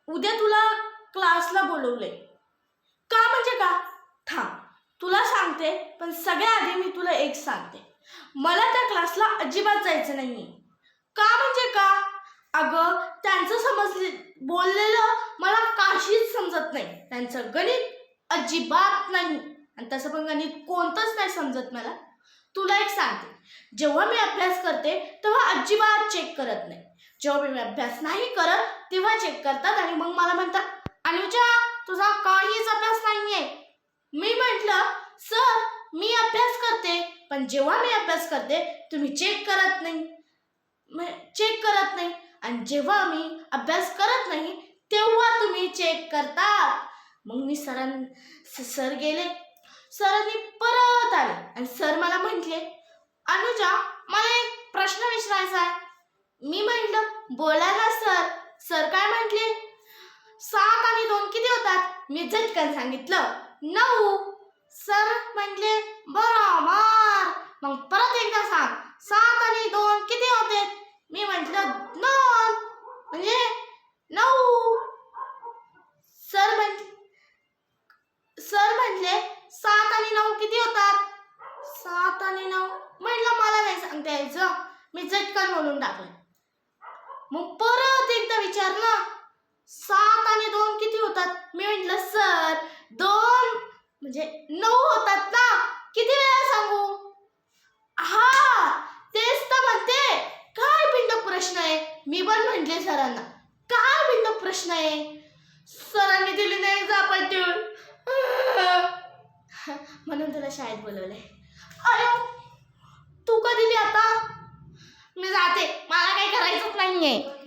उद्या तुला क्लासला बोलवलंय. का म्हणजे का? थांब, तुला सांगते, पण सगळ्या आधी मी तुला एक सांगते, मला त्या क्लासला अजिबात जायचं नाहीये. का म्हणजे का? अगं, त्यांचं बोललेलं मला काहीच समजत नाही. त्यांचं गणित अजिबात नाही, आणि तसं पण गणित कोणतंच नाही समजत मला. तुला एक सांगते, जेव्हा मी अभ्यास करते तेव्हा अजिबात चेक करत नाही. जेव्हा मी अभ्यास नाही करत तेव्हा चेक करतात आणि मग मला म्हणतात, अनुजा तुझा काहीच अभ्यास नाहीये. मी म्हटलं, सर मी अभ्यास करते, पण जेव्हा मी अभ्यास करते तुम्ही चेक करत नाही. आणि जेव्हा मी अभ्यास करत नाही तेव्हा तुम्ही चेक करतात. मग मी सर गेले. सरांनी परत आले आणि सर मला म्हटले, अनुजा मला एक प्रश्न विचारायचा आहे. मी म्हटलं, बोला ना सर. सर काय म्हटले, 7 आणि 2 किती होतात? मी झटकन सांगितलं 9. सर म्हटले, बरोबर. मग परत एकदा सांग, 7 आणि 2 किती होते? मी म्हटलं 2 म्हणजे 9. सर म्हटले 7 आणि 9 किती होतात? 7 आणि 9. म्हटलं मला नाही सांगता यायचं, मी झटकन बोलून टाकलं. मग परत एकदा विचारलं, 7 आणि 2 किती होतात? मी म्हटलं, सर 2 म्हणजे 9 होतात ना, किती वेळा सांगू? हा तेच तर म्हणते, काय बिनडोक प्रश्न आहे. मी पण म्हटले सरांना, काय बिनडोक प्रश्न आहे. सरांनी दिली नाही झापट म्हणून तुला शाळेत बोलवलंय. अयो, तू का दिली आता? मी जाते, मला काही करायचंच नाहीये.